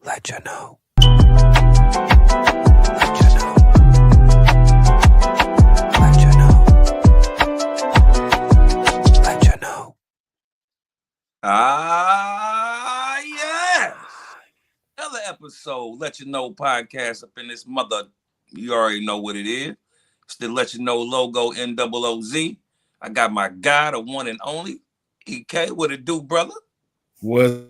Let you know. Let you know. Let you know. Let you know. Yes. Another episode, Let You Know podcast up in this mother. You already know what it is. It's the Let You Know logo, NOOZ. I got my guy, the one and only, EK. What it do, brother? What's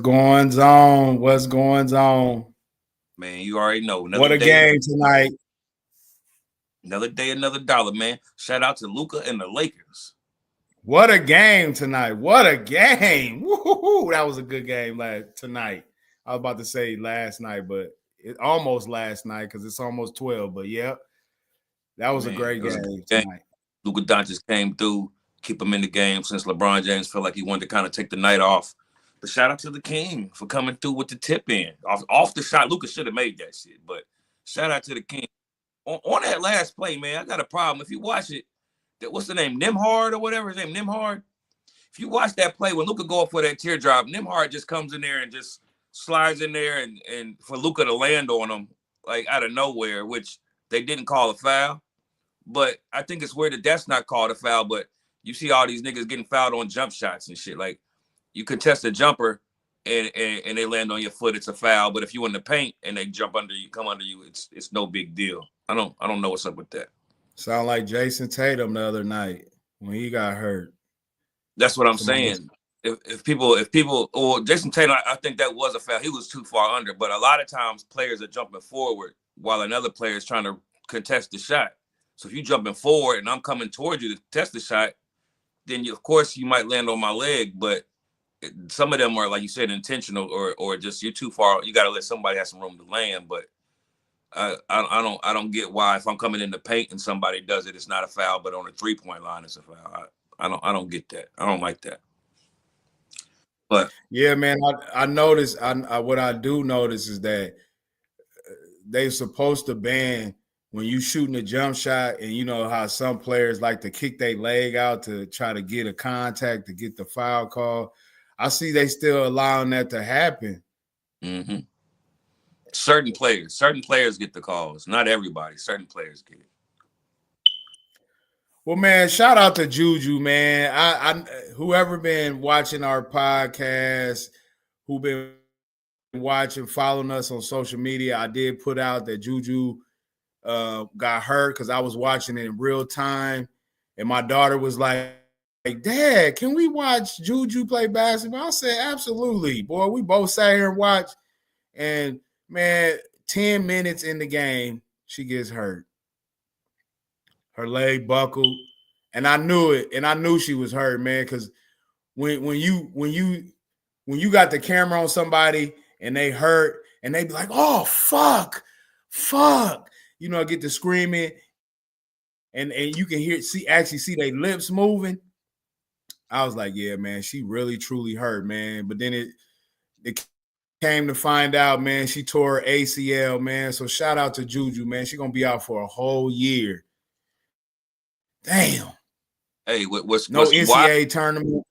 going on? What's going on? Man, you already know. What a game tonight. Another day, another dollar, man. Shout out to Luka and the Lakers. What a game tonight. What a game. Woo-hoo-hoo. That was a good game tonight. I was about to say last night, but it almost last night because it's almost 12. But yeah, that was a great game tonight. Luka Doncic came through, keep him in the game since LeBron James felt like he wanted to kind of take the night off. But shout out to the King for coming through with the tip in. Off the shot, Luka should have made that shit. But shout out to the King. On that last play, man, I got a problem. If you watch it, what's the name? Nembhard or whatever his name, Nembhard. If you watch that play, when Luka go up for that teardrop, Nembhard just comes in there and just slides in there and for Luka to land on him like out of nowhere, which they didn't call a foul. But I think it's weird that that's not called a foul. But you see all these niggas getting fouled on jump shots and shit. Like you contest a jumper and they land on your foot, it's a foul. But if you in the paint and they jump under you, come under you, it's no big deal. I don't know what's up with that. Sound like Jason Tatum the other night when he got hurt. That's what I'm saying. If people, or Jason Tatum, I think that was a foul. He was too far under. But a lot of times players are jumping forward while another player is trying to contest the shot. So if you're jumping forward and I'm coming towards you to test the shot, then of course you might land on my leg. But some of them are, like you said, intentional or just you're too far. You got to let somebody have some room to land. But I don't get why if I'm coming in the paint and somebody does it, it's not a foul, but on the 3-point line it's a foul. I don't get that. I don't like that. But yeah, man, I noticed. What I do notice is that they're supposed to ban when you shooting a jump shot, and you know how some players like to kick their leg out to try to get a contact to get the foul call. I see they still allowing that to happen. Mm-hmm. Certain players get the calls. Not everybody. Certain players get it. Well, man, shout out to Juju, man. I whoever been watching our podcast, who been watching, following us on social media, I did put out that Juju got hurt because I was watching it in real time, and my daughter was like, Dad, can we watch Juju play basketball? I said, absolutely, boy. We both sat here and watched, and man, 10 minutes in the game, she gets hurt. Her leg buckled, and I knew it, and I knew she was hurt, man, because when you got the camera on somebody and they hurt, and they be like, oh, fuck, you know, get to screaming, and you can actually see their lips moving. I was like, yeah, man, she really truly hurt, man. But then it came to find out, man, she tore her ACL, man. So shout out to Juju, man. She's gonna be out for a whole year. Damn. Hey, what's NCAA wild, tournament?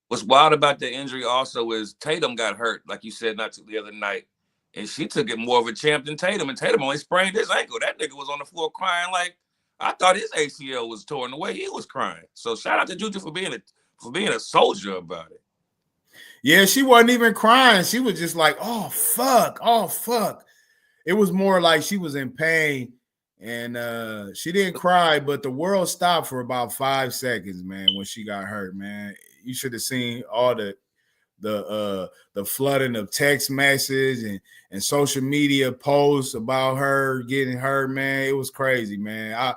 What's wild about the injury also is Tatum got hurt, like you said, not the other night, and she took it more of a champ than Tatum. And Tatum only sprained his ankle. That nigga was on the floor crying like I thought his ACL was torn away. He was crying. So shout out to Juju for being a soldier about it. Yeah, she wasn't even crying. She was just like, oh fuck. It was more like she was in pain. And she didn't cry, but the world stopped for about 5 seconds, man, when she got hurt, man. You should have seen all the flooding of text message and social media posts about her getting hurt, man. It was crazy, man. I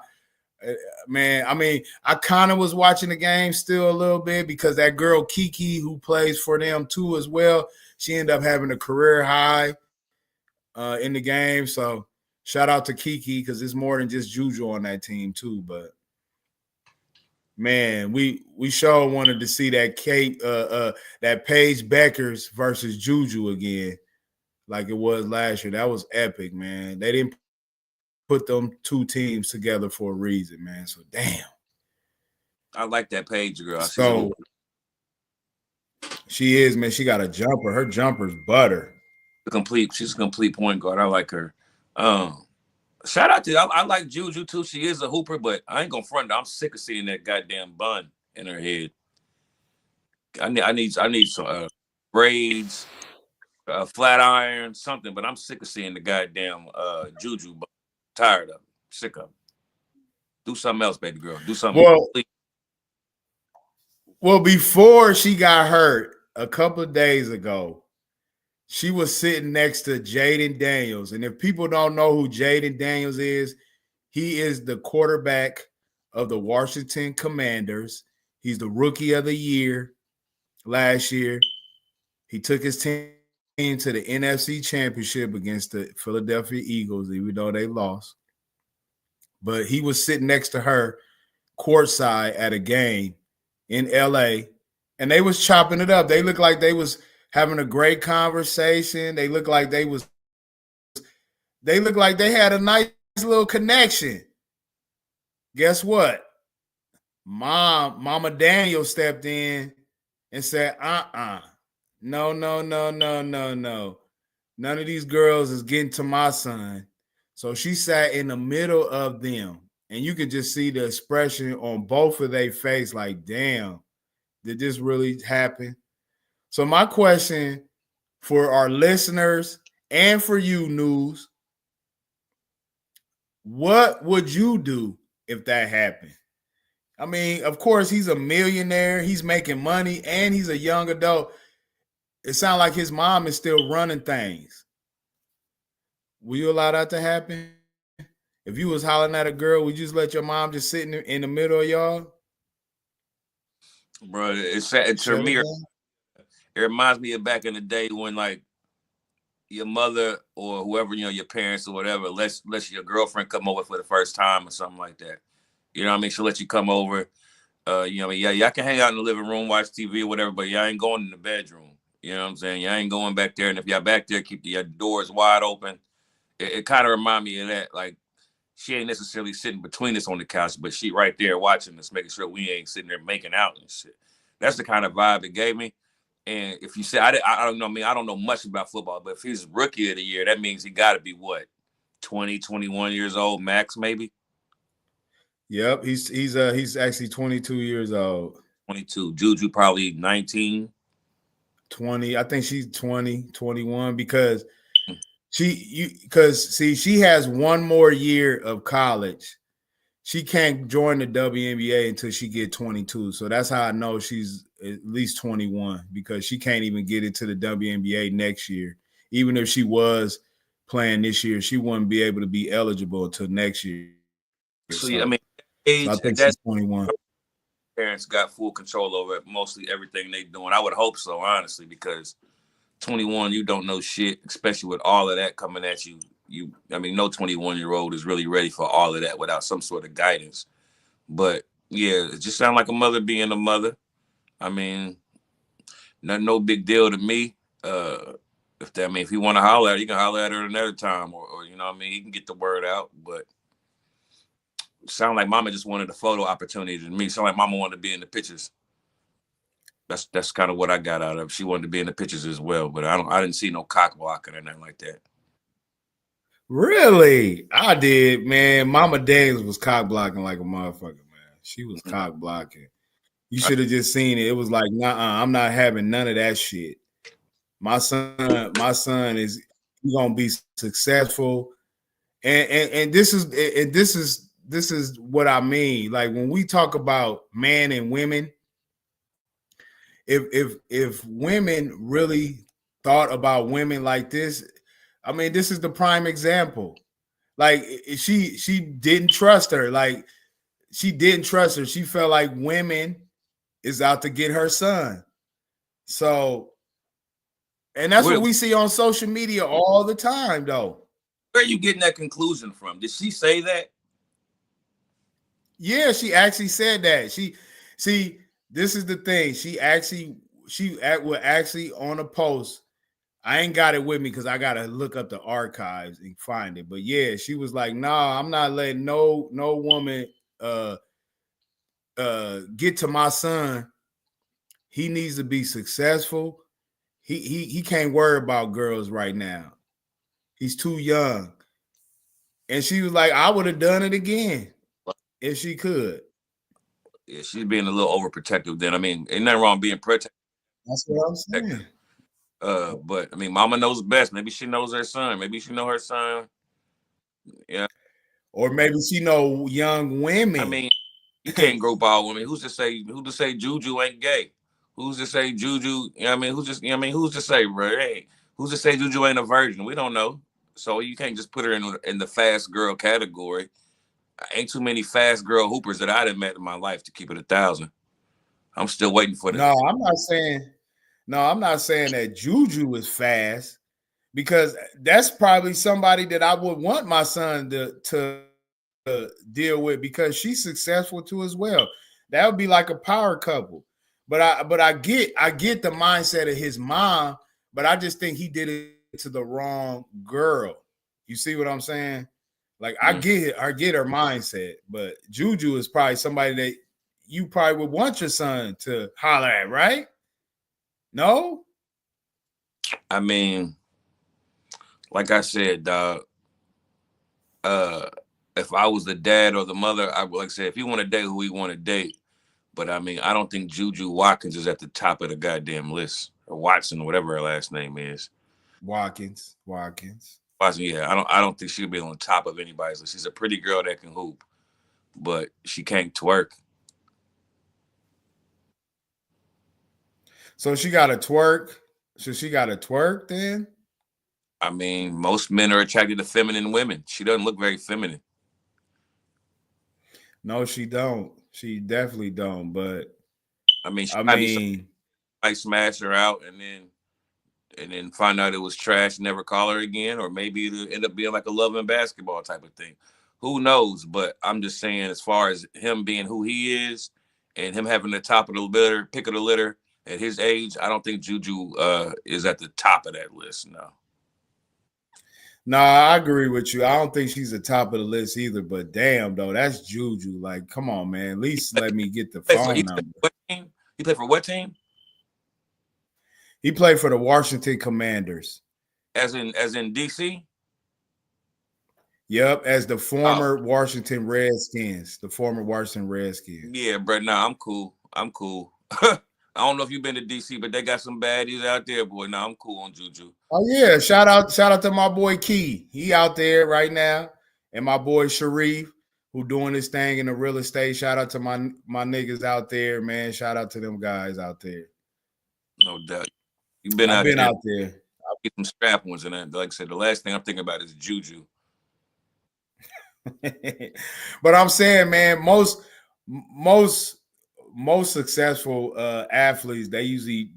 kind of was watching the game still a little bit because that girl Kiki, who plays for them too as well, she ended up having a career high in the game. So shout out to Kiki because it's more than just Juju on that team too. But man, we sure wanted to see that that Paige Beckers versus Juju again, like it was last year. That was epic, man. They didn't put them two teams together for a reason, man. So damn. I like that Paige girl. So she is, man. She got a jumper. Her jumper's butter. She's a complete point guard. I like her. Shout out to I like Juju too. She is a hooper, but I ain't gonna front her. I'm sick of seeing that goddamn bun in her head. I need some braids, flat iron, something. But I'm sick of seeing the goddamn Juju bun. Tired of it. Sick of it. Do something else, baby girl. Do something. Well, before she got hurt a couple of days ago, she was sitting next to Jaden Daniels. And if people don't know who Jaden Daniels is, he is the quarterback of the Washington Commanders. He's the rookie of the year last year. He took his team to the NFC Championship against the Philadelphia Eagles, even though they lost. But he was sitting next to her courtside at a game in LA, and they was chopping it up. They looked like they was having a great conversation. They looked like they had a nice little connection. Guess what? Mama Daniel stepped in and said, no. None of these girls is getting to my son. So she sat in the middle of them, and you could just see the expression on both of their face, like, damn, did this really happen? So my question for our listeners and for you, News, what would you do if that happened? I mean, of course, he's a millionaire. He's making money, and he's a young adult. It sounds like his mom is still running things. Will you allow that to happen? If you was hollering at a girl, would you just let your mom just sit in the middle of y'all? Bro, it's sad to me. It reminds me of back in the day when, like, your mother or whoever, your parents or whatever, lets your girlfriend come over for the first time or something like that. You know what I mean? She'll let you come over. Y'all can hang out in the living room, watch TV or whatever, but y'all ain't going in the bedroom. You know what I'm saying? Y'all ain't going back there. And if y'all back there, keep your doors wide open. It kind of remind me of that. Like, she ain't necessarily sitting between us on the couch, but she right there watching us, making sure we ain't sitting there making out and shit. That's the kind of vibe it gave me. And if you say, I don't know, I don't know much about football, but if he's rookie of the year, that means he got to be what, 20, 21 years old max, maybe? Yep, he's actually 22 years old. 22. Juju probably 19. 20. I think she's 20, 21 because she has one more year of college. She can't join the WNBA until she get 22. So that's how I know she's at least 21, because she can't even get into the WNBA next year. Even if she was playing this year, she wouldn't be able to be eligible until next year. So I mean, age, I think she's 21. Parents got full control over mostly everything they doing. I would hope so, honestly, because 21, you don't know shit, especially with all of that coming at you. I mean, no 21-year-old is really ready for all of that without some sort of guidance. But yeah, it just sounds like a mother being a mother. I mean, no big deal to me. If you want to holler at her, you can holler at her another time, or you know what I mean, he can get the word out. But it sound like mama just wanted a photo opportunity to me. Sound like mama wanted to be in the pictures. That's kind of what I got out of it. She wanted to be in the pictures as well, but I didn't see no cock blocking or nothing like that. Really? I did, man. Mama Daniels was cock blocking like a motherfucker, man. She was cock blocking. You should have just seen it. It was like, nah, I'm not having none of that shit. My son is gonna be successful, and this is what I mean. Like, when we talk about man and women, if women really thought about women like this, I mean, this is the prime example. Like, she didn't trust her. Like, she didn't trust her. She felt like women is out to get her son. So, and that's what we see on social media all the time, though. Where are you getting that conclusion from? Did she say that? Yeah, she actually said that. This is the thing. She was actually on a post. I ain't got it with me because I gotta look up the archives and find it. But yeah, she was like, "Nah, I'm not letting no woman get to my son. He needs to be successful. he can't worry about girls right now. He's too young. And she was like, I would have done it again if she could. Yeah, she's being a little overprotective. Then I mean, ain't nothing wrong being protective. That's what I'm saying. But I mean, Mama knows best. Maybe she knows her son. Maybe she know her son. Yeah. Or maybe she know young women. I mean, you can't group all women. Who's to say Juju ain't gay? Who's to say Juju? You know what I mean, who's to say, bro? Hey, who's to say Juju ain't a virgin? We don't know. So you can't just put her in the fast girl category. Ain't too many fast girl hoopers that I done met in my life to keep it 1,000. I'm still waiting for that. No, I'm not saying that Juju is fast, because that's probably somebody that I would want my son to deal with, because she's successful too as well. That would be like a power couple. But I get the mindset of his mom, but I just think he did it to the wrong girl. You see what I'm saying? Like, I get her mindset, but Juju is probably somebody that you probably would want your son to holler at, right? No? I mean, like I said, dog, if I was the dad or the mother, I would, like I said, if you want to date who we want to date. But I mean, I don't think Juju Watkins is at the top of the goddamn list, or Watson, whatever her last name is. Watkins. Yeah, I don't think she'll be on top of anybody's list. She's a pretty girl that can hoop, but she can't twerk. So she got to twerk. So she got to twerk then? I mean, most men are attracted to feminine women. She doesn't look very feminine. No, she don't. She definitely don't. But I mean, I smash her out and then find out it was trash, never call her again, or maybe it'll end up being like a love and basketball type of thing. Who knows? But I'm just saying, as far as him being who he is and him having the top of the litter, pick of the litter at his age, I don't think Juju is at the top of that list. No, I agree with you. I don't think she's the top of the list either. But damn, though, that's Juju. Like, come on, man. At least let me get the phone number. He played for what team? He played for the Washington Commanders. As in DC? Yep, as the former Washington Redskins. The former Washington Redskins. Yeah, bro. Nah, I'm cool. I don't know if you've been to DC, but they got some baddies out there, boy. Nah, I'm cool on Juju. Oh, yeah. Shout out to my boy Key. He out there right now. And my boy Sharif, who doing this thing in the real estate. Shout out to my niggas out there, man. Shout out to them guys out there. No doubt. You've been out there. I'll get some strap ones, and like I said, the last thing I'm thinking about is Juju. But I'm saying, man, most successful athletes, they usually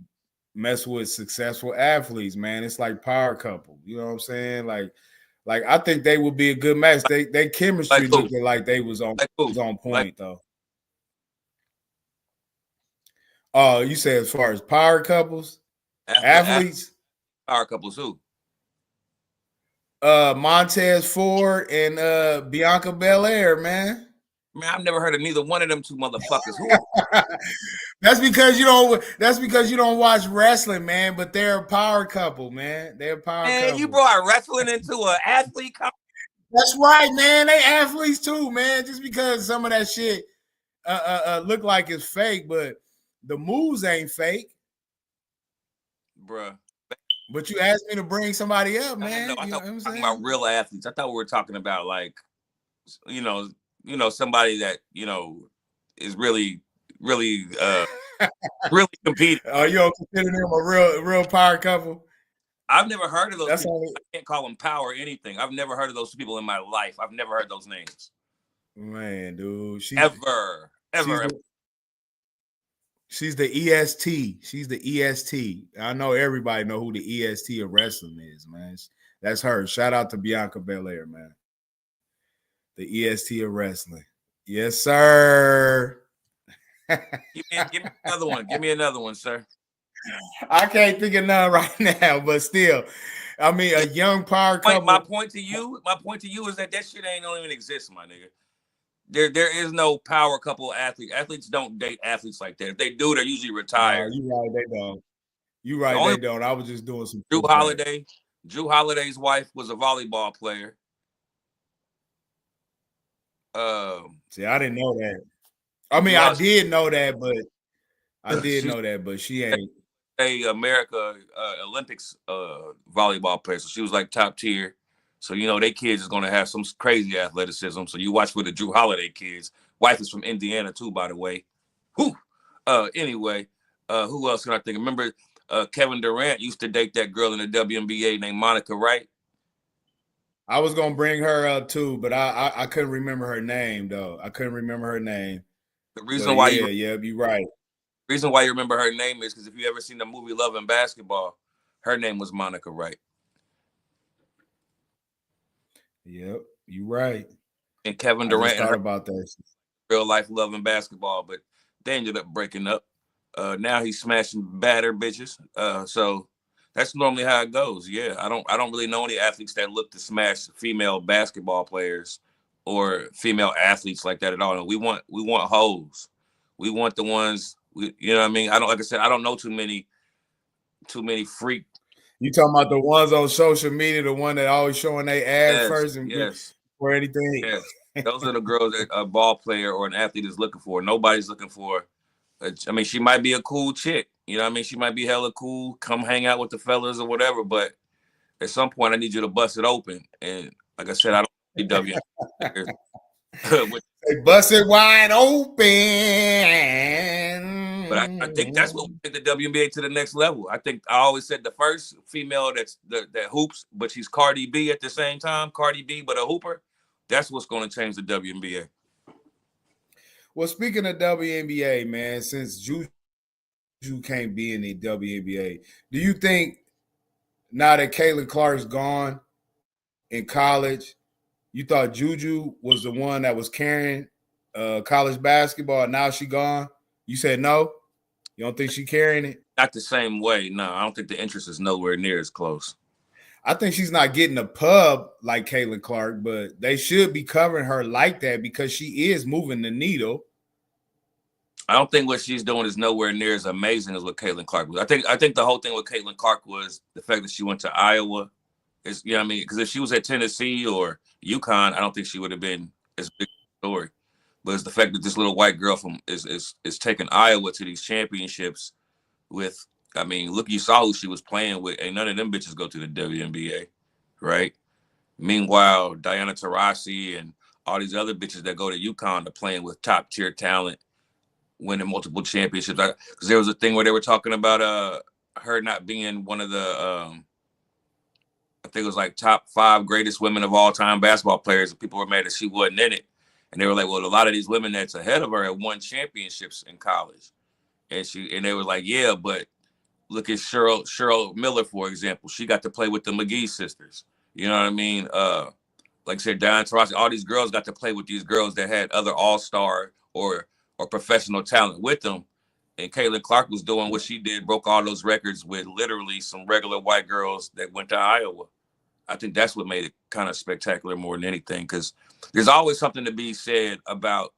mess with successful athletes, man. It's like power couple. You know what I'm saying? Like I think they would be a good match. They chemistry looking like they was on point though. Oh, you say as far as power couples? Athletes? Power couples who? Montez Ford and Bianca Belair, man. Man, I've never heard of neither one of them two motherfuckers. Who? That's because you don't watch wrestling, man. But they're a power couple, man. They're a power couple. Man, you brought wrestling into an athlete couple. That's right, man. They athletes too, man. Just because some of that shit look like it's fake, but the moves ain't fake. Bruh. But you asked me to bring somebody up, man. I thought we were talking about real athletes. I thought we were talking about, like, somebody that, is really, really, really competing. Oh, you don't consider them a real power couple? I've never heard of those people. I can't call them power or anything. I've never heard of those people in my life. I've never heard those names. Man, dude. Ever. She's the EST. She's the EST. I know everybody know who the EST of wrestling is, man. That's her. Shout out to Bianca Belair, man. The EST of wrestling. Yes, sir. Give me another one. Give me another one, sir. I can't think of none right now, but still, I mean, a young power couple. My point to you is that shit don't even exist, my nigga. There is no power couple athlete. Athletes don't date athletes like that. If they do, they're usually retired. You're right, they don't. You The right, only they don't. I was just doing some Drew pushback. Holiday. Drew Holiday's wife was a volleyball player. See, I didn't know that. I mean, Drew I Holiday, did know that, she's but she ain't. a America Olympics volleyball player, so she was like top tier. So you know, they kids is gonna have some crazy athleticism. So you watch for the Drew Holiday kids. Wife is from Indiana too, by the way. Whew. Anyway, who else can I think? Remember, Kevin Durant used to date that girl in the WNBA named Monica Wright. I was gonna bring her up too, but I couldn't remember her name though. I couldn't remember her name. The But reason why you you're right. reason why you remember her name is because if you ever seen the movie Love and Basketball, her name was Monica Wright. Yep, you're right. And Kevin I just Durant and thought her about that. real life Love and Basketball, but they ended up breaking up. Now he's smashing batter bitches. So that's normally how it goes. Yeah, I don't really know any athletes that look to smash female basketball players or female athletes like that at all. No, we want hoes. We want the ones you know what I mean? I don't like I said, I don't know too many freak. You talking about the ones on social media, the one that always showing their ass Yes, first and yes. or anything? Yes. Those are the girls that a ball player or an athlete is looking for. Nobody's looking for. I mean, she might be a cool chick. You know what I mean? She might be hella cool. Come hang out with the fellas or whatever. But at some point, I need you to bust it open. And like I said, I don't need W. They bust it wide open. But I think that's what will take the WNBA to the next level. I always said the first female that hoops, but she's Cardi B at the same time. Cardi B, but a hooper. That's what's going to change the WNBA. Well, speaking of WNBA, man, since Juju can't be in the WNBA, do you think now that Caitlin Clark's gone in college, you thought Juju was the one that was carrying college basketball, and now she gone? You said no? You don't think she carrying it? Not the same way. No, I don't think the interest is nowhere near as close. I think she's not getting a pub like Caitlin Clark, but they should be covering her like that because she is moving the needle. I don't think what she's doing is nowhere near as amazing as what Caitlin Clark was. I think the whole thing with Caitlin Clark was the fact that she went to Iowa. Is you know what I mean? Because if she was at Tennessee or UConn, I don't think she would have been as big a story. But it's the fact that this little white girl is taking Iowa to these championships with. I mean, look, you saw who she was playing with. Ain't none of them bitches go to the WNBA, right? Meanwhile, Diana Taurasi and all these other bitches that go to UConn are playing with top tier talent, winning multiple championships. Because there was a thing where they were talking about her not being one of the I think it was like top 5 greatest women of all time basketball players, and people were mad that she wasn't in it. And they were like, well, a lot of these women that's ahead of her have won championships in college. And they were like, yeah, but look at Cheryl Miller, for example. She got to play with the McGee sisters. You know what I mean? Like I said, Diana Taurasi, all these girls got to play with these girls that had other all-star or professional talent with them. And Caitlin Clark was doing what she did, broke all those records with literally some regular white girls that went to Iowa. I think that's what made it kind of spectacular more than anything, because there's always something to be said about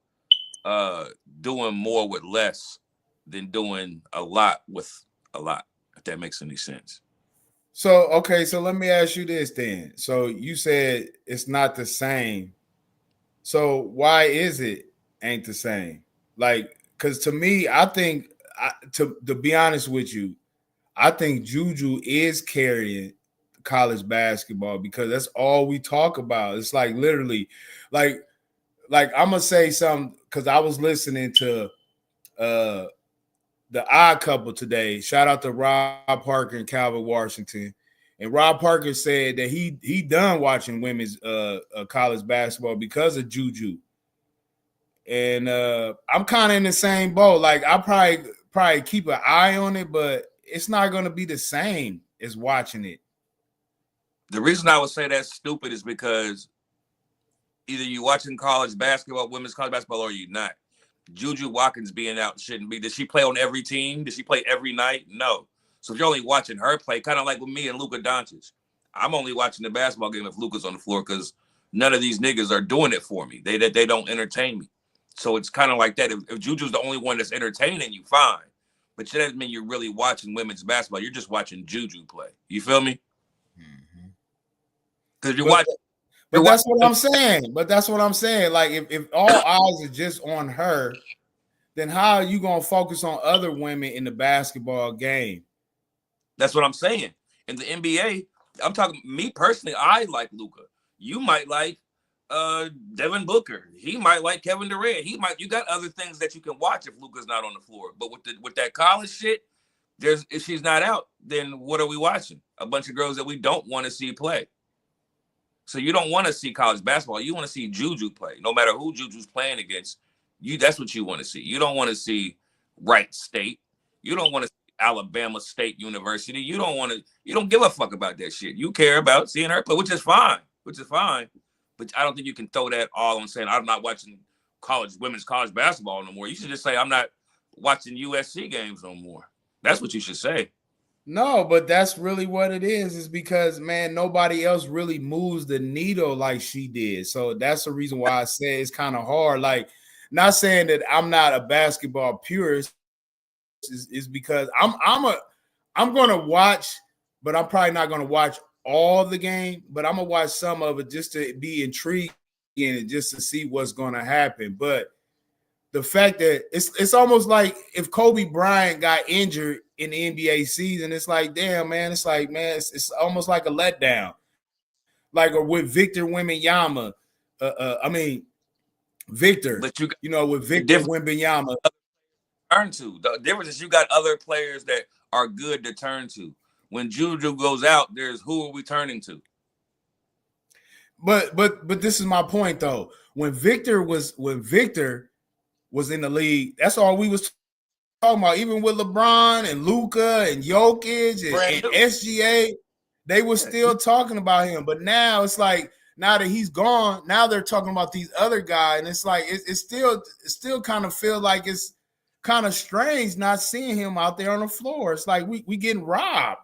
doing more with less than doing a lot with a lot, if that makes any sense. So, okay, so let me ask you this then. So you said it's not the same. So why is it ain't the same? Like, because to me, I think, to be honest with you, I think Juju is carrying college basketball because that's all we talk about. It's like literally, like I'm gonna say something because I was listening to The Odd Couple today. Shout out to Rob Parker and Calvin Washington. And Rob Parker said that he done watching women's college basketball because of Juju. And I'm kind of in the same boat. Like I probably keep an eye on it, but it's not going to be the same as watching it. The reason I would say that's stupid is because either you're watching college basketball, women's college basketball, or you're not. Juju Watkins being out shouldn't be. Did she play on every team? Did she play every night? No. So if you're only watching her play, kind of like with me and Luka Doncic, I'm only watching the basketball game if Luka's on the floor because none of these niggas are doing it for me. They don't entertain me. So it's kind of like that. If Juju's the only one that's entertaining you, fine. but that doesn't mean you're really watching women's basketball. You're just watching Juju play. You feel me? Because you're watching. But that's what I'm saying. Like, if all eyes are just on her, then how are you gonna focus on other women in the basketball game? That's what I'm saying. In the NBA, I'm talking me personally. I like Luka. You might like Devin Booker. He might like Kevin Durant. You got other things that you can watch if Luka's not on the floor. But with that college shit, if she's not out, then what are we watching? A bunch of girls that we don't want to see play. So you don't want to see college basketball. You want to see Juju play. No matter who Juju's playing against, that's what you want to see. You don't want to see Wright State. You don't want to see Alabama State University. You don't give a fuck about that shit. You care about seeing her play, which is fine. But I don't think you can throw that all on saying I'm not watching women's college basketball no more. You should just say I'm not watching USC games no more. That's what you should say. No, but that's really what it is because, man, nobody else really moves the needle like she did. So that's the reason why I say it's kind of hard. Like, not saying that I'm not a basketball purist is because I'm going to watch, but I'm probably not going to watch all the game, but I'm going to watch some of it just to be intrigued and just to see what's going to happen. But the fact that it's almost like if Kobe Bryant got injured in the NBA season, it's like, damn, man, it's it's almost like a letdown. Like, or with Victor Wembanyama, Victor, but with Victor Wembanyama. Turn to. The difference is you got other players that are good to turn to. When Juju goes out, there's who are we turning to? But this is my point though. When Victor was in the league, that's all we was talking about. Even with LeBron and Luka and Jokic and SGA, they were still talking about him. But now it's like, now that he's gone, now they're talking about these other guys, and it's like it's still kind of feel like it's kind of strange not seeing him out there on the floor. It's like we getting robbed.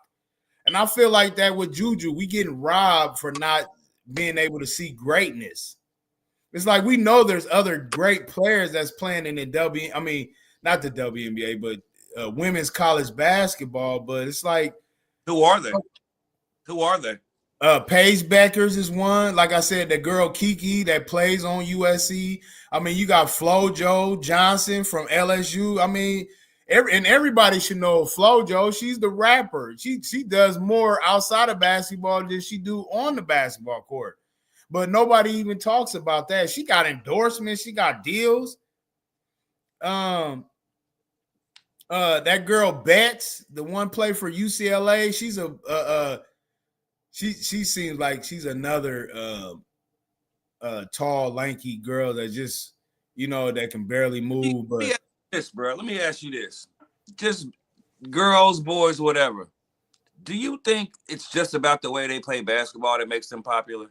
And I feel like that with Juju, we getting robbed for not being able to see greatness. It's like we know there's other great players that's playing in the not the WNBA, but women's college basketball. But it's like, who are they? Paige Beckers is one. Like I said, the girl Kiki that plays on USC. You got FloJo Johnson from LSU. Everybody should know FloJo. She's the rapper. She does more outside of basketball than she do on the basketball court. But nobody even talks about that. She got endorsements. She got deals. That girl Betts, the one play for UCLA, she's she seems like she's another tall, lanky girl that just, that can barely move. But let me ask you this. Just girls, boys, whatever. Do you think it's just about the way they play basketball that makes them popular?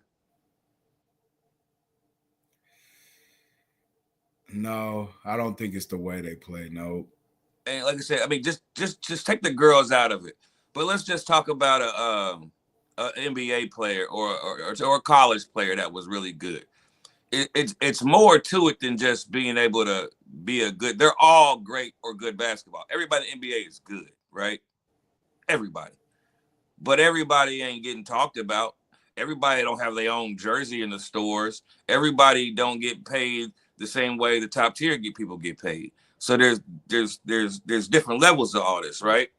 No, I don't think it's the way they play. No. And like I said, just take the girls out of it. But let's just talk about a NBA player or a college player that was really good. It's more to it than just being able to be a good. They're all great or good basketball. Everybody in the NBA is good, right? Everybody. But everybody ain't getting talked about. Everybody don't have their own jersey in the stores. Everybody don't get paid the same way the top tier people get paid. So there's different levels of all this, right?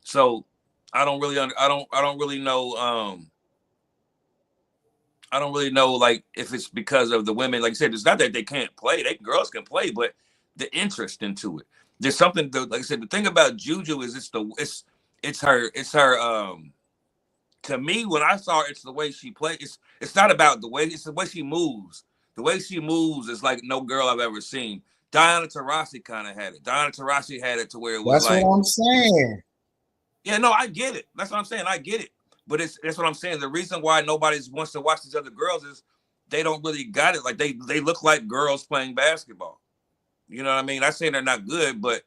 So I don't really know. I don't really know, like, if it's because of the women. Like I said, it's not that they can't play; girls can play, but the interest into it. There's something. Like I said, the thing about Juju is it's her. To me, when I saw her, it's the way she plays. It's not about the way. It's the way she moves. The way she moves is like no girl I've ever seen. Diana Taurasi kind of had it. Diana Taurasi had it to where it was That's what I'm saying. Yeah, no, I get it. That's what I'm saying. I get it. But that's what I'm saying. The reason why nobody wants to watch these other girls is they don't really got it. Like they look like girls playing basketball. You know what I mean? I'm saying they're not good, but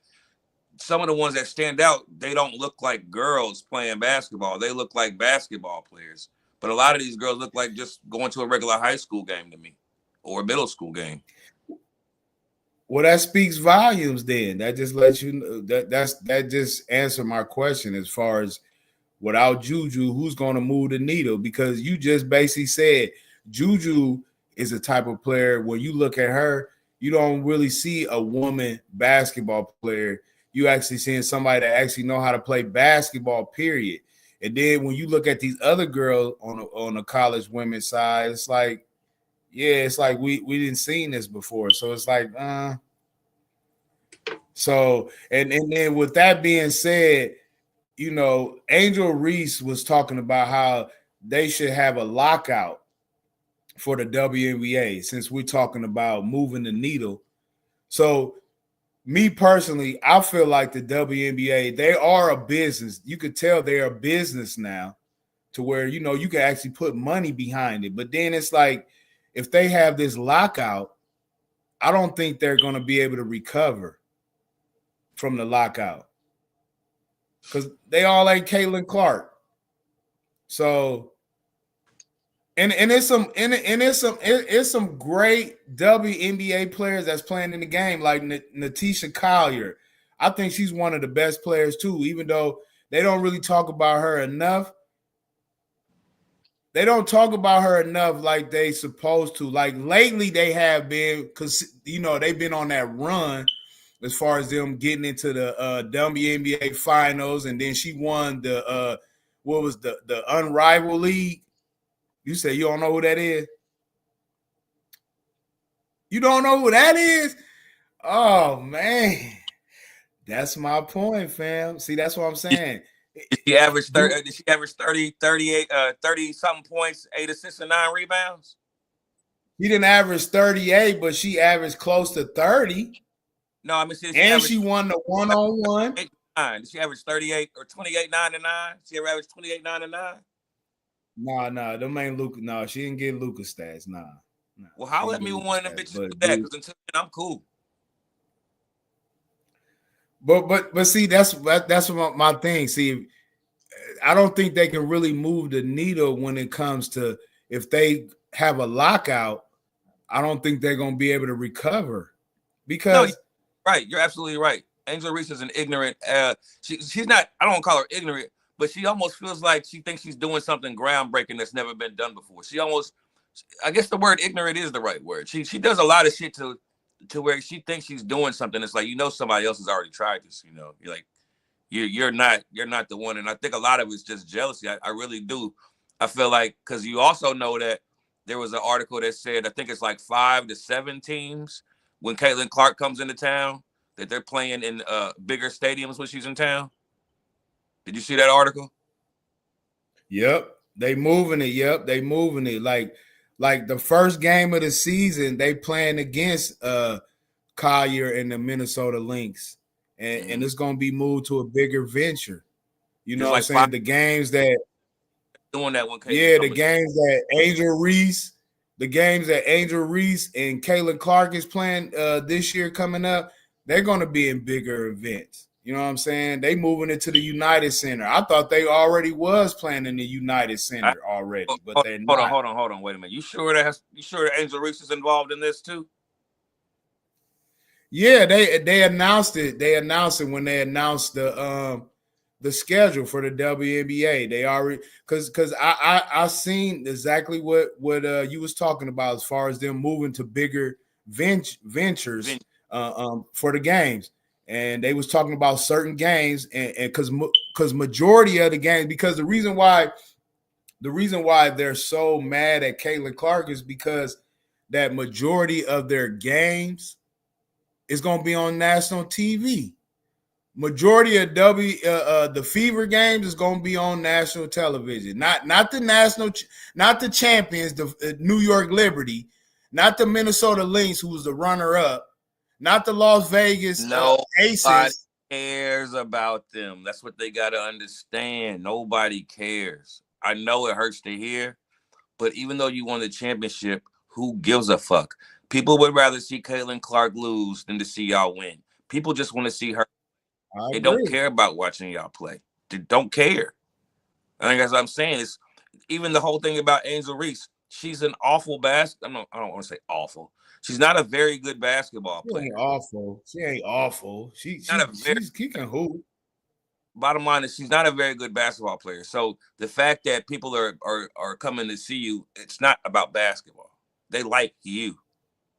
some of the ones that stand out, they don't look like girls playing basketball. They look like basketball players. But a lot of these girls look like just going to a regular high school game to me or a middle school game. Well, that speaks volumes. Then that just lets you know that just answered my question as far as without Juju, who's going to move the needle? Because you just basically said Juju is a type of player when you look at her, you don't really see a woman basketball player. You actually seeing somebody that actually know how to play basketball, period. And then when you look at these other girls on the college women's side, it's like, yeah, it's like we didn't seen this before. So it's like, so and then with that being said, you know, Angel Reese was talking about how they should have a lockout for the WNBA since we're talking about moving the needle. So, me personally, I feel like the WNBA, they are a business. You could tell they're a business now to where, you know, you can actually put money behind it. But then it's like, if they have this lockout, I don't think they're going to be able to recover from the lockout. Because they all like Caitlin Clark. So, and it's some great WNBA players that's playing in the game, like Natisha Collier. I think she's one of the best players too, even though they don't really talk about her enough. They don't talk about her enough like they supposed to. Like lately they have been, because, you know, they've been on that run as far as them getting into the WNBA finals, and then she won the what was the Unrivaled League. You say you don't know who that is? You don't know who that is? Oh man, that's my point, fam. See, that's what I'm saying. She averaged 30. Did she average 30, 38, 30 something points, 8 assists and 9 rebounds? She didn't average 38, but she averaged close to 30. No, I mean, she won the one-on-one. She averaged 38 or 28, 9 and 9. She ever averaged 28, 9 and 9? Nah, them ain't Luka. No, she didn't get Luka stats. Nah. Well, how let me one of them bitches do that? Because until then, I'm cool. But see, that's my thing. See, I don't think they can really move the needle when it comes to if they have a lockout. I don't think they're gonna be able to recover because right, you're absolutely right. Angel Reese is an ignorant. She's not. I don't call her ignorant, but she almost feels like she thinks she's doing something groundbreaking that's never been done before. She almost, I guess the word ignorant is the right word. She does a lot of shit to where she thinks she's doing something. It's like, you know, somebody else has already tried this. You know, you're like, you're not the one. And I think a lot of it's just jealousy. I really do. I feel like, because you also know that there was an article that said, I think it's like 5 to 7 teams when Caitlin Clark comes into town, that they're playing in bigger stadiums when she's in town. Did you see that article? Yep. They moving it. Yep. They moving it. Like the first game of the season, they playing against Collier and the Minnesota Lynx. And it's going to be moved to a bigger venture. You know what I'm saying? The games that doing that one. The games that Angel Reese and Caitlin Clark is playing this year coming up, they're going to be in bigger events. You know what I'm saying? They moving it to the United Center. I thought they already was playing in the United Center already, but they're not. Hold on. Wait a minute. You sure that Angel Reese is involved in this too? Yeah, they announced it. They announced it when they announced the schedule for the WNBA. They already because I seen exactly what you was talking about as far as them moving to bigger ventures for the games. And they was talking about certain games, and because majority of the games, because the reason why they're so mad at Caitlin Clark is because that majority of their games is going to be on national TV. Majority of the Fever games is going to be on national television. Not the champions, the New York Liberty, not the Minnesota Lynx, who was the runner-up. Not the Las Vegas Aces. Nobody cares about them. That's what they got to understand. Nobody cares. I know it hurts to hear, but even though you won the championship, who gives a fuck? People would rather see Caitlin Clark lose than to see y'all win. People just want to see her. They don't care about watching y'all play. They don't care. I think that's what I'm saying. It's even the whole thing about Angel Reese. she's an awful I don't want to say awful. She's not a very good basketball She player. ain't awful. She ain't awful. She can hoop. Bottom line is she's not a very good basketball player. So the fact that people are coming to see you, it's not about basketball. They like you.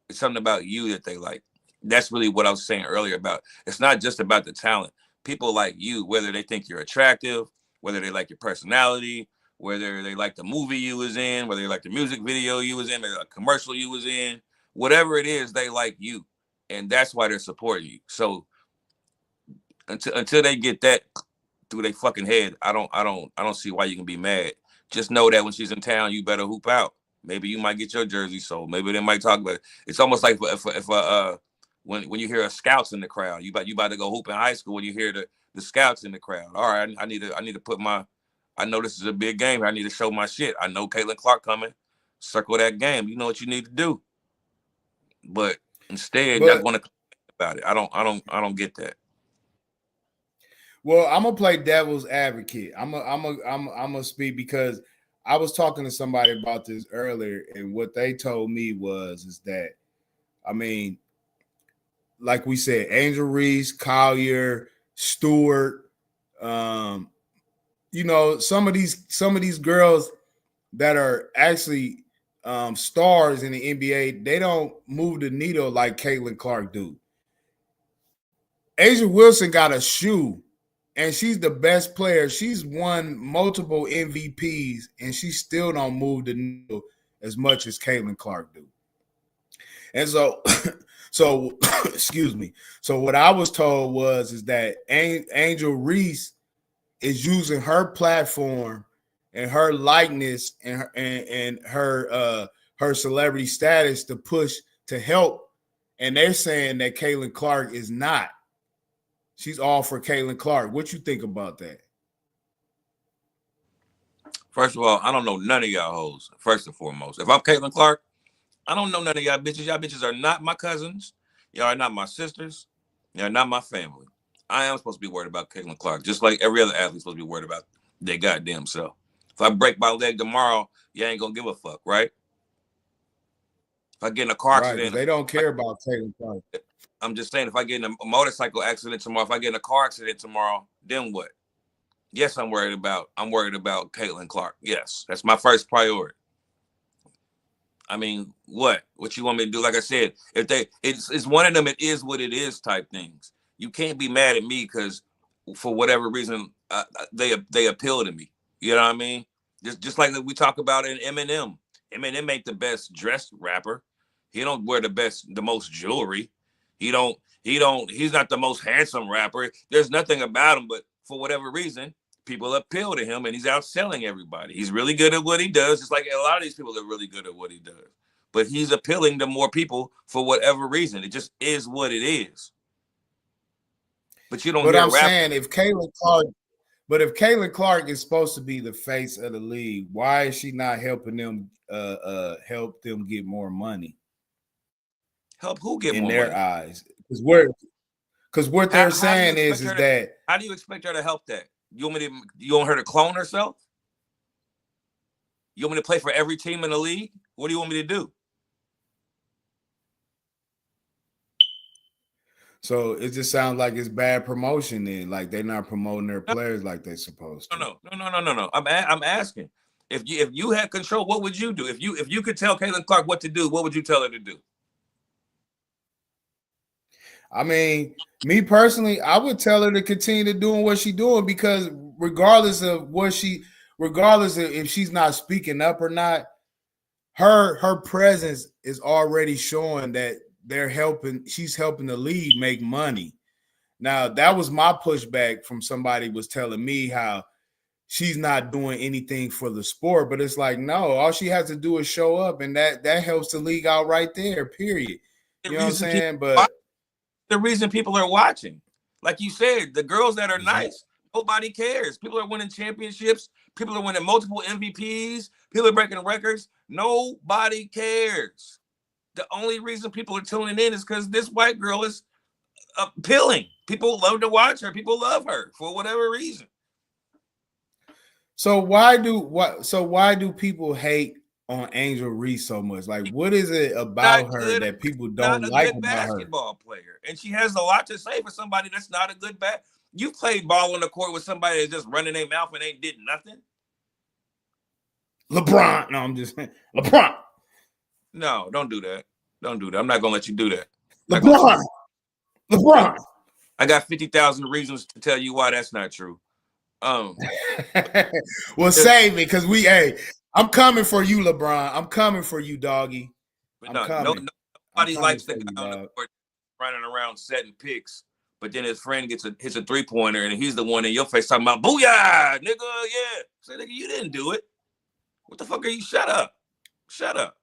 It's something about you that they like. That's really what I was saying earlier about. It's not just about the talent. People like you, whether they think you're attractive, whether they like your personality, whether they like the movie you was in, whether they like the music video you was in, or a commercial you was in, whatever it is, they like you. And that's why they're supporting you. So until they get that through their fucking head, I don't see why you can be mad. Just know that when she's in town, you better hoop out. Maybe you might get your jersey sold. Maybe they might talk about it. It's almost like if when you hear a scouts in the crowd, you about to go hoop in high school when you hear the scouts in the crowd. All right, I need to put my. I know this is a big game. I need to show my shit. I know Caitlin Clark coming. Circle that game. You know what you need to do. But instead, y'all want to about it. I don't get that. Well, I'm gonna play devil's advocate. I'm gonna speak because I was talking to somebody about this earlier, and what they told me is that, I mean, like we said, Angel Reese, Collier, Stewart, you know, some of these girls that are actually stars in the NBA, they don't move the needle like Caitlin Clark do. A'ja Wilson got a shoe, and she's the best player. She's won multiple MVPs, and she still don't move the needle as much as Caitlin Clark do. And so, excuse me. So what I was told is that Angel Reese is using her platform and her likeness and her celebrity status to push to help. And they're saying that Caitlin Clark is not. She's all for Caitlin Clark. What you think about that? First of all, I don't know none of y'all hoes, first and foremost. If I'm Caitlin Clark, I don't know none of y'all bitches. Y'all bitches are not my cousins. Y'all are not my sisters. Y'all are not my family. I am supposed to be worried about Caitlin Clark, just like every other athlete supposed to be worried about their goddamn self. If I break my leg tomorrow, you ain't gonna give a fuck, right? If I get in a car accident, they don't care about Caitlin Clark. I'm just saying, if I get in a motorcycle accident tomorrow, if I get in a car accident tomorrow, then what? Yes, I'm worried about Caitlin Clark. Yes, that's my first priority. I mean, what you want me to do? Like I said, it's one of them, it is what it is type things. You can't be mad at me because for whatever reason they appeal to me. You know what I mean? Just like we talk about in Eminem. Eminem ain't the best dressed rapper. He don't wear the most jewelry. He's not the most handsome rapper. There's nothing about him, but for whatever reason, people appeal to him and he's outselling everybody. He's really good at what he does. Just like a lot of these people are really good at what he does. But he's appealing to more people for whatever reason. It just is what it is. But you don't But hear I'm saying if Caitlin Clark is supposed to be the face of the league, why is she not helping them help them get more money? Help who get in more their money? Eyes? Because what they're saying is that how do you expect her to help that? You want her to clone herself? You want me to play for every team in the league? What do you want me to do? So it just sounds like it's bad promotion then, like they're not promoting their players like they're supposed to. No. I'm asking. If you had control, what would you do? If you could tell Caitlin Clark what to do, what would you tell her to do? I mean, me personally, I would tell her to continue to doing what she's doing because regardless of if she's not speaking up or not, her presence is already showing that she's helping the league make money. Now, that was my pushback from somebody was telling me how she's not doing anything for the sport, but it's like, no, all she has to do is show up and that helps the league out right there, period. You know what I'm saying? But the reason people are watching, like you said, the girls that are nice, nobody cares. People are winning championships. People are winning multiple MVPs. People are breaking records. Nobody cares. The only reason people are tuning in is because this white girl is appealing. People love to watch her. People love her for whatever reason. So why do people hate on Angel Reese so much? Like, what is it Not about her good. that people Not don't a like good about her? basketball player, and she has a lot to say for somebody that's not a good You played ball on the court with somebody that's just running their mouth and ain't did nothing. LeBron. No, I'm just saying. LeBron. No, don't do that. Don't do that. I'm not gonna let you do that. LeBron. I got 50,000 reasons to tell you why that's not true. Well, save me because I'm coming for you, LeBron. I'm coming for you, doggy. But nobody likes the guy on the court running around setting picks, but then his friend hits a 3-pointer and he's the one in your face talking about booyah, nigga. Yeah. Say, nigga, you didn't do it. What the fuck are you? Shut up. Shut up.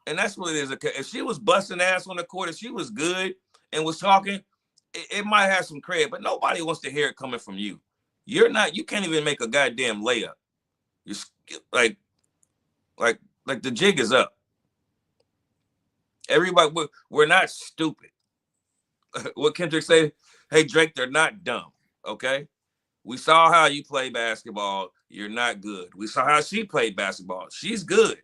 And that's what it is. If she was busting ass on the court, if she was good and was talking, it might have some cred, but nobody wants to hear it coming from you. You can't even make a goddamn layup. You're like the jig is up. Everybody, we're not stupid. What Kendrick say? Hey, Drake, they're not dumb. Okay. We saw how you play basketball. You're not good. We saw how she played basketball. She's good.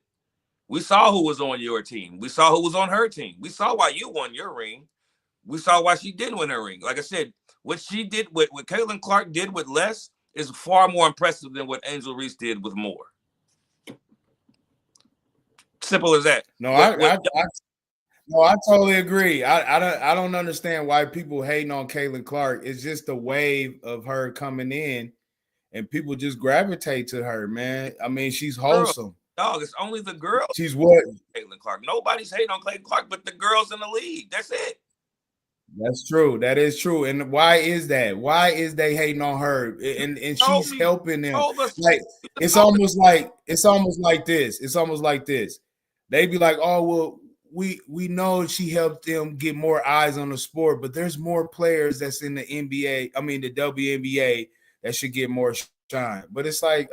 We saw who was on your team. We saw who was on her team. We saw why you won your ring. We saw why she didn't win her ring. Like I said, what she did, what Caitlin Clark did with less is far more impressive than what Angel Reese did with more. Simple as that. I totally agree. I don't understand why people hating on Caitlin Clark. It's just the wave of her coming in, and people just gravitate to her, man. I mean, she's wholesome. Dog, it's only the girls. She's what? Caitlin Clark. Nobody's hating on Caitlin Clark but the girls in the league. That's it. That's true. That is true. And why is that? Why is they hating on her? And she's helping them. Like it's almost like this. It's almost like this. They be like, oh well, we know she helped them get more eyes on the sport, but there's more players that's in the NBA. I mean the WNBA that should get more shine. But it's like,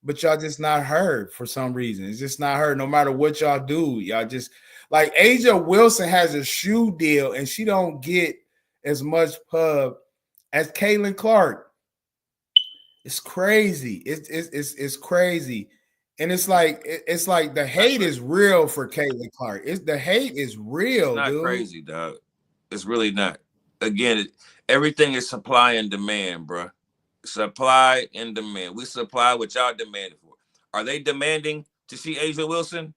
but y'all just not her for some reason. It's just not her. No matter what y'all do, y'all just. Like A'ja Wilson has a shoe deal and she don't get as much pub as Caitlin Clark. It's crazy. It's crazy. And it's like the hate is real for Caitlin Clark. The hate is real, it's not dude. Crazy, dog. It's really not. Again, everything is supply and demand, bro. Supply and demand. We supply what y'all demanding for. Are they demanding to see A'ja Wilson?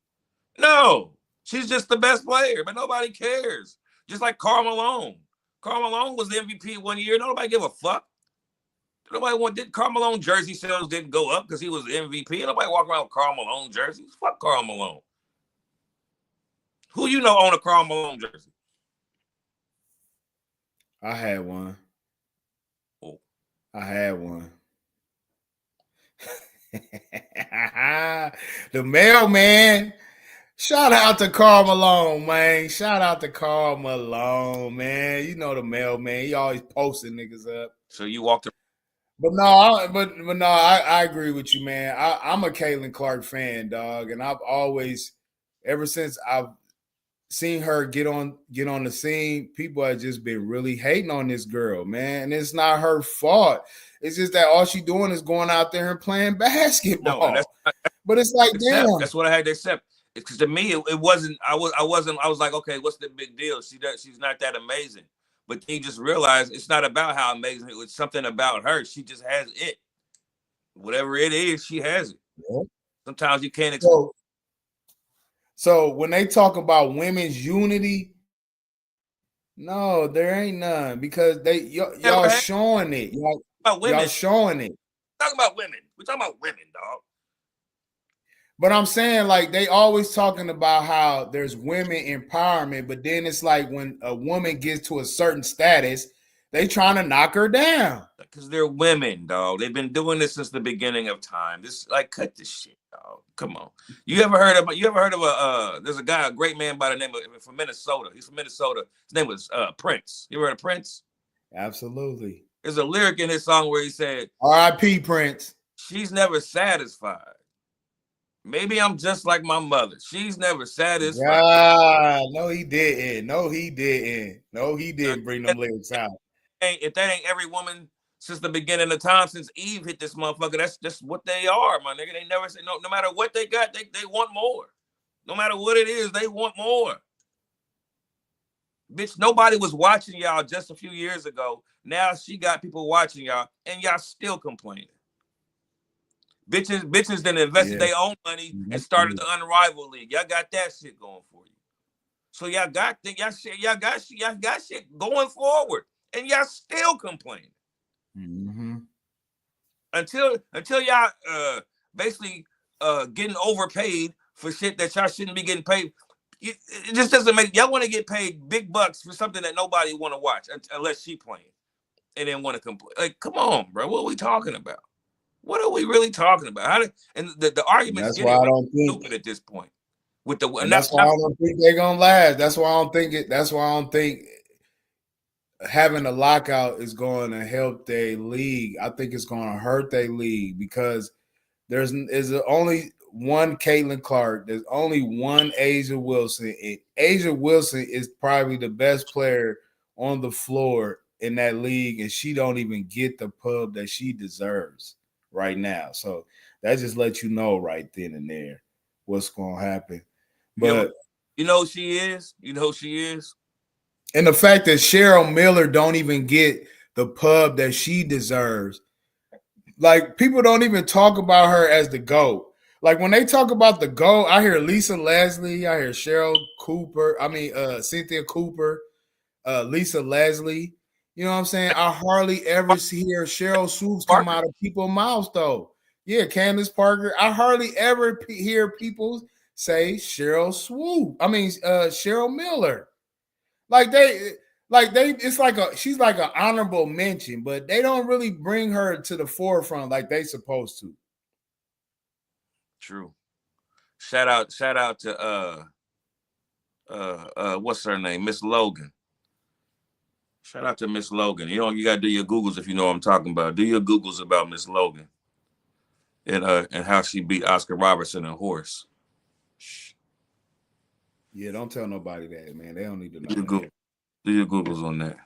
No. She's just the best player, but nobody cares. Just like Karl Malone. Karl Malone was the MVP one year. Nobody give a fuck. Karl Malone jersey sales didn't go up because he was the MVP. Nobody walk around with Karl Malone jerseys. Fuck Karl Malone. Who you know own a Karl Malone jersey? I had one. Oh. I had one. The mailman. Shout out to Karl Malone, man. Shout out to Karl Malone, man. You know the mailman. He always posting niggas up. So you walked around. But no, I agree with you, man. I'm a Caitlin Clark fan, dog. And I've always, ever since I've seen her get on the scene, people have just been really hating on this girl, man. And it's not her fault. It's just that all she's doing is going out there and playing basketball. No, but it's like, damn. That's what I had to accept. Because to me, it wasn't. I was like, okay, what's the big deal? She's not that amazing. But then you just realize it's not about how amazing it was. Something about her. She just has it. Whatever it is, she has it. Yeah. Sometimes you can't explain. So when they talk about women's unity, no, there ain't none because y'all showing it. Y'all showing it. We're talking about women. We're talking about women, dog. But I'm saying, like, they always talking about how there's women empowerment, but then it's like when a woman gets to a certain status, they trying to knock her down. Because they're women, dog. They've been doing this since the beginning of time. This cut this shit, dog. Come on. You ever heard of there's a guy, a great man by the name of from Minnesota. He's from Minnesota. His name was Prince. You ever heard of Prince? Absolutely. There's a lyric in his song where he said, R.I.P. Prince. She's never satisfied. Maybe I'm just like my mother. She's never satisfied. No, he didn't. No, he didn't bring them lyrics out. If that ain't every woman since the beginning of time, since Eve hit this motherfucker. That's just what they are, my nigga. They never say no. No matter what they got, they want more. No matter what it is, they want more. Bitch, nobody was watching y'all just a few years ago. Now she got people watching y'all, and y'all still complaining. Bitches then invested their own money and started the Unrivaled League. Y'all got that shit going for you. So y'all got shit going forward, and y'all still complaining. Mm-hmm. Until y'all basically getting overpaid for shit that y'all shouldn't be getting paid. It just doesn't make y'all want to get paid big bucks for something that nobody want to watch unless she playing, and then want to complain. Like, come on, bro, what are we talking about? What are we really talking about? And the arguments get stupid at this point. With the and that's why I don't think they're gonna last. That's why I don't think it. That's why I don't think having a lockout is going to help their league. I think it's going to hurt their league because there's only one Caitlin Clark. There's only one A'ja Wilson. And A'ja Wilson is probably the best player on the floor in that league, and she don't even get the pub that she deserves right now. So that just lets you know right then and there what's going to happen. But you know she is. You know she is. And the fact that Cheryl Miller don't even get the pub that she deserves. Like, people don't even talk about her as the GOAT. Like, when they talk about the GOAT, I hear Lisa Leslie, I hear Cheryl Cooper, Cynthia Cooper, Lisa Leslie. You know what I'm saying? I hardly ever hear Cheryl Swoops come out of people's mouths, though. Yeah, Candace Parker. I hardly ever hear people say Cheryl Miller. She's like an honorable mention, but they don't really bring her to the forefront like they supposed to. True. Shout out to what's her name? Miss Logan. Shout out to Miss Logan. You know, you gotta do your Googles if you know what I'm talking about. Do your Googles about Miss Logan and how she beat Oscar Robertson in horse. Yeah, don't tell nobody that, man. They don't need to know. Do your Googles on that.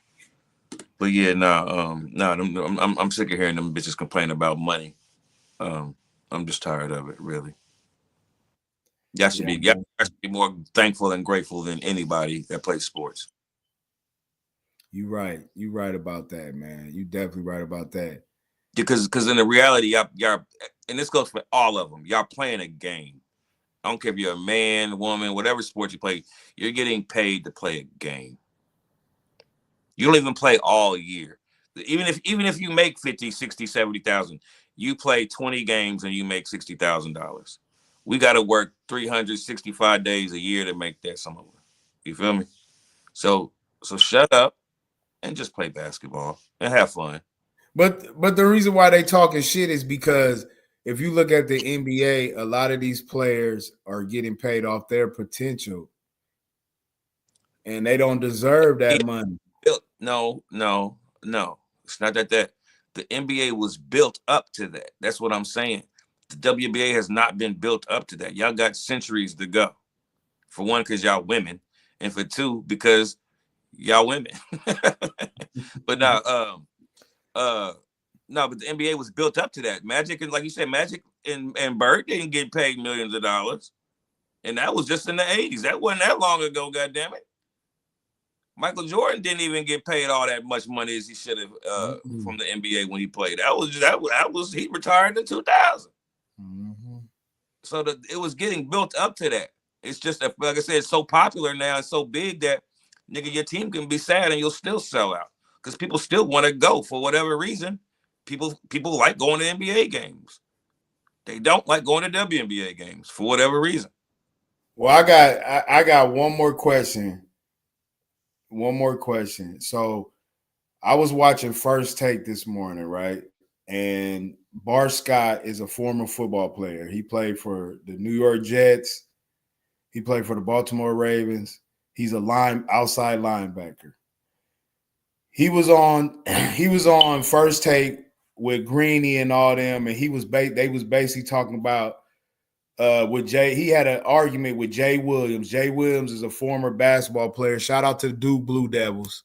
But yeah, I'm sick of hearing them bitches complain about money. I'm just tired of it, really. Y'all should be more thankful and grateful than anybody that plays sports. You're right. You're right about that, man. You definitely right about that. Because in the reality, y'all, and this goes for all of them. Y'all playing a game. I don't care if you're a man, woman, whatever sport you play. You're getting paid to play a game. You don't even play all year. Even if you make 50, 60, 70,000, you play 20 games and you make $60,000. We got to work 365 days a year to make that some of it. You feel me? So shut up and just play basketball and have fun. But the reason why they talking shit is because if you look at the NBA, a lot of these players are getting paid off their potential, and they don't deserve that money. No. It's not that the NBA was built up to that. That's what I'm saying. The WNBA has not been built up to that. Y'all got centuries to go. For one, because y'all women, and for two, because y'all women. But now, but the NBA was built up to that. Magic, and like you said, Magic and Bird didn't get paid millions of dollars, and that was just in the 80s. That wasn't that long ago. Goddamn it. Michael Jordan didn't even get paid all that much money as he should have from the NBA when he played. That was he retired in 2000. Mm-hmm. So it was getting built up to that. It's just like I said, it's so popular now, it's so big that nigga, your team can be sad and you'll still sell out because people still want to go for whatever reason. People like going to NBA games. They don't like going to WNBA games for whatever reason. Well, I got one more question. So I was watching First Take this morning, right? And Bar Scott is a former football player. He played for the New York Jets. He played for the Baltimore Ravens. He's a outside linebacker. He was on First Take with Greeny and all them, and they was basically talking about with Jay. He had an argument with Jay Williams. Jay Williams is a former basketball player. Shout out to the Duke Blue Devils,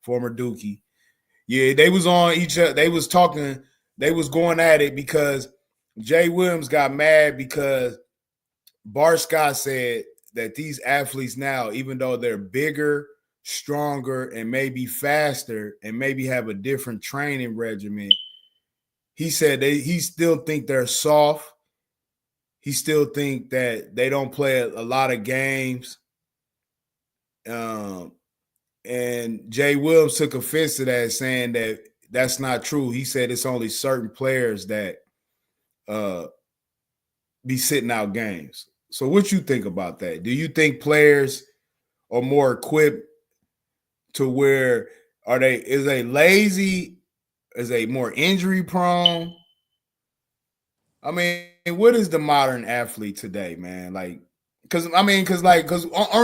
former Dookie. Yeah, they was on each other. They was talking. They was going at it because Jay Williams got mad because Bart Scott said that these athletes now, even though they're bigger, stronger, and maybe faster, and maybe have a different training regimen, he said he still think they're soft. He still think that they don't play a lot of games. And Jay Williams took offense to that, saying that that's not true. He said it's only certain players that be sitting out games. So what you think about that? Do you think players are more equipped to where is they lazy? Is they more injury prone? I mean, what is the modern athlete today, man? Like, because the only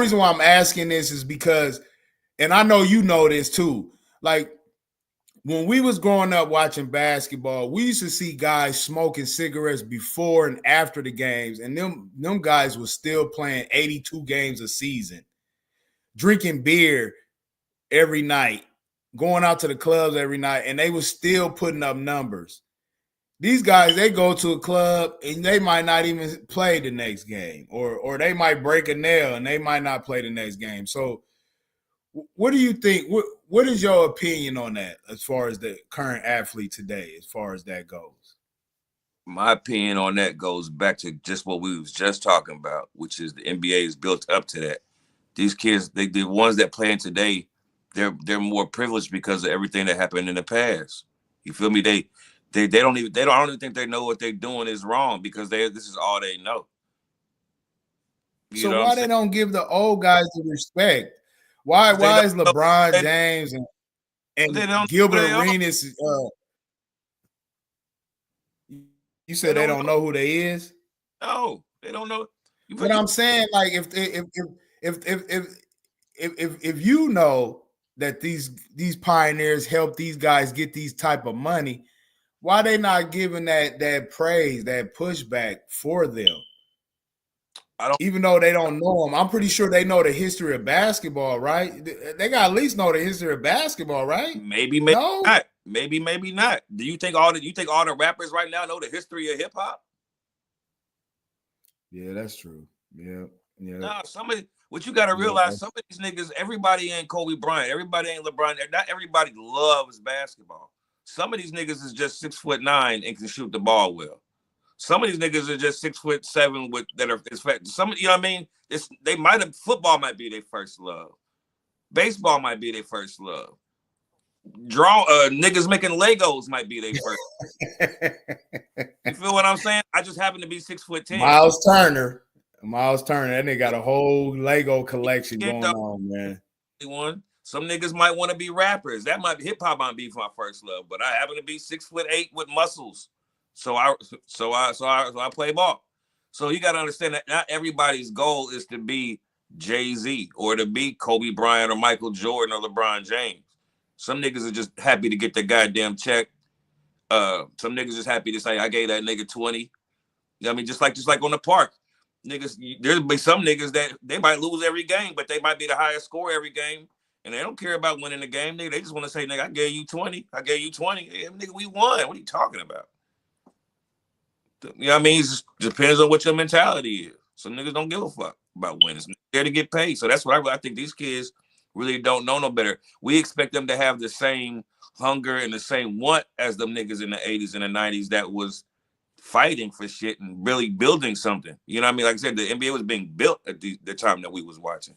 reason why I'm asking this is because, and I know you know this too, like when we was growing up watching basketball, we used to see guys smoking cigarettes before and after the games, and them guys was still playing 82 games a season, drinking beer every night, going out to the clubs every night, and they was still putting up numbers. These guys, they go to a club and they might not even play the next game, or they might break a nail and they might not play the next game. So what do you think? What is your opinion on that as far as the current athlete today, as far as that goes? My opinion on that goes back to just what we was just talking about, which is the NBA is built up to that. These kids, the ones that playing today, they're more privileged because of everything that happened in the past. You feel me? I don't even think they know what they're doing is wrong because this is all they know. So why they don't give the old guys the respect? Why is LeBron James and Gilbert Arenas? You said they don't know who they is? No, they don't know. But I'm saying, like, if you know that these pioneers help these guys get these type of money, why they not giving that praise, that pushback for them? Even though they don't know them, I'm pretty sure they know the history of basketball, right? They got at least know the history of basketball, right? Maybe not. Maybe not. Do you think all the rappers right now know the history of hip hop? Yeah, that's true. Yeah. No, what you got to realize, some of these niggas, everybody ain't Kobe Bryant, everybody ain't LeBron. Not everybody loves basketball. Some of these niggas is just 6'9" and can shoot the ball well. Some of these niggas are just 6'7" that are some, you know what I mean? Football might be their first love. Baseball might be their first love. Niggas making Legos might be their first. You feel what I'm saying? I just happen to be 6'10". Miles Turner, that nigga got a whole Lego collection going on, man. Some niggas might want to be rappers. Hip hop might be my first love, but I happen to be 6'8" with muscles. So I play ball. So you got to understand that not everybody's goal is to be Jay-Z or to be Kobe Bryant or Michael Jordan or LeBron James. Some niggas are just happy to get their goddamn check. Some niggas just happy to say, I gave that nigga 20. You know what I mean? Just like on the park. Niggas, there'll be some niggas that they might lose every game, but they might be the highest score every game. And they don't care about winning the game, nigga. They just want to say, nigga, I gave you 20. I gave you 20. Yeah, nigga, we won. What are you talking about? You know what I mean? It just depends on what your mentality is. Some niggas don't give a fuck about winning. They're there to get paid. So that's what I think these kids really don't know no better. We expect them to have the same hunger and the same want as them niggas in the 80s and the 90s that was fighting for shit and really building something. You know what I mean? Like I said, the NBA was being built at the time that we was watching.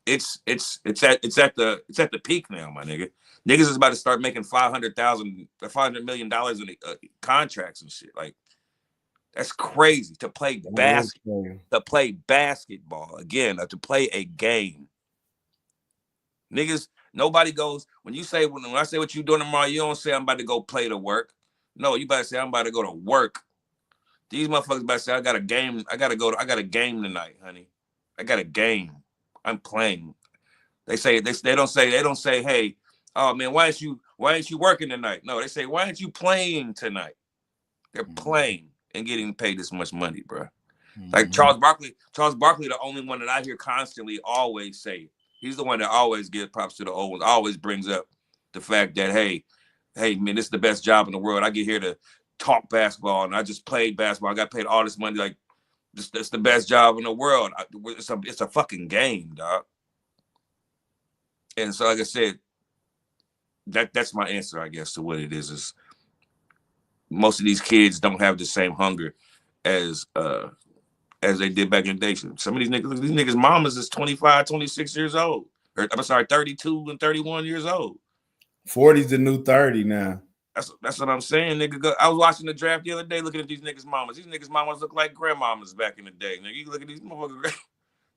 It's at the peak now, my nigga. Niggas is about to start making $500 million in contracts and shit. Like, that's crazy to play basketball again, or to play a game. Niggas, nobody goes when I say what you doing tomorrow, you don't say I'm about to go play to work. No, you better say I'm about to go to work. These motherfuckers about to say I got a game. I got a game tonight, honey. I got a game. I'm playing. They don't say, hey, oh man, why ain't you working tonight? No, they say, why aren't you playing tonight? They're playing and getting paid this much money, bro. Mm-hmm. Like Charles Barkley, the only one that I hear constantly always say, he's the one that always gives props to the old ones, always brings up the fact that, hey, hey man, this is the best job in the world. I get here to talk basketball, and I just played basketball. I got paid all this money. Like, this the best job in the world. It's a fucking game, dog. And so, like I said, that's my answer, I guess, to what it is most of these kids don't have the same hunger as they did back in the day. Some of these niggas mamas is 25, 26 years old. Or, I'm sorry, 32 and 31 years old. 40's the new 30 now. That's what I'm saying, nigga. I was watching the draft the other day, looking at these niggas' mamas. These niggas' mamas look like grandmamas back in the day. Nigga, you look at these motherfuckers.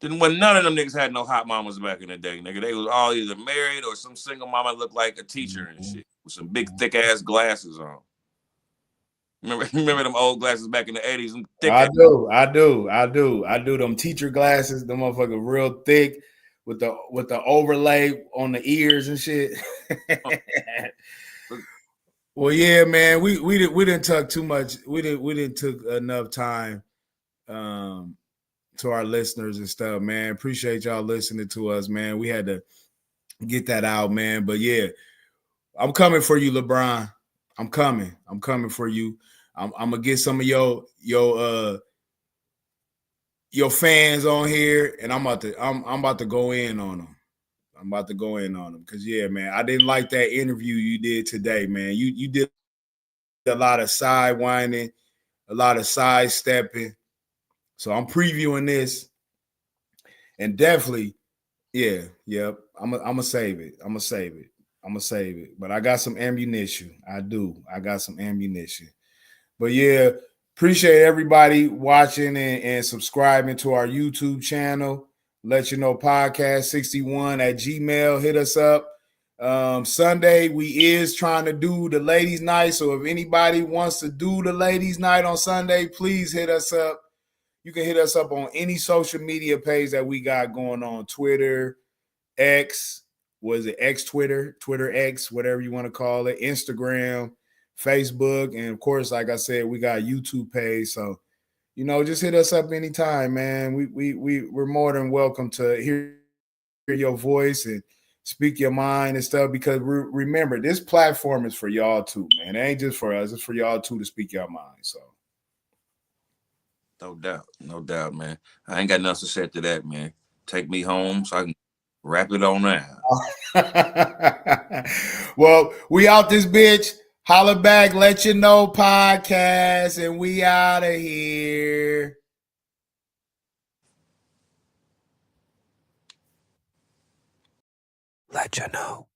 None of them niggas had no hot mamas back in the day, nigga. They was all either married or some single mama looked like a teacher and shit with some big thick ass glasses on. Remember them old glasses back in the 80s? I do. Them teacher glasses, them motherfuckers real thick with the overlay on the ears and shit. Well, yeah, man, we didn't talk too much. We didn't took enough time to our listeners and stuff, man. Appreciate y'all listening to us, man. We had to get that out, man. But yeah, I'm coming for you, LeBron. I'm coming for you. I'm gonna get some of your fans on here, and I'm about to go in on them. I'm about to go in on them because, yeah, man, I didn't like that interview you did today, man. You did a lot of side winding, a lot of side stepping. So I'm previewing this, and definitely, yep. I'm gonna save it. I'm gonna save it. But I got some ammunition. I got some ammunition. But yeah, appreciate everybody watching and subscribing to our YouTube channel. Let you know podcast61@gmail. Hit us up. Sunday, we is trying to do the ladies' night. So if anybody wants to do the ladies' night on Sunday, please hit us up. You can hit us up on any social media page that we got going on. Twitter, X, Twitter X, whatever you want to call it, Instagram, Facebook, and of course, like I said, we got a YouTube page. So, just hit us up anytime, man. We're more than welcome to hear your voice and speak your mind and stuff, because remember, this platform is for y'all too, man. It ain't just for us, it's for y'all too to speak your mind. So no doubt, man. I ain't got nothing to say to that, man. Take me home so I can wrap it on now. Well, we out this bitch. Holla back, let you know podcast, and we out of here. Let you know.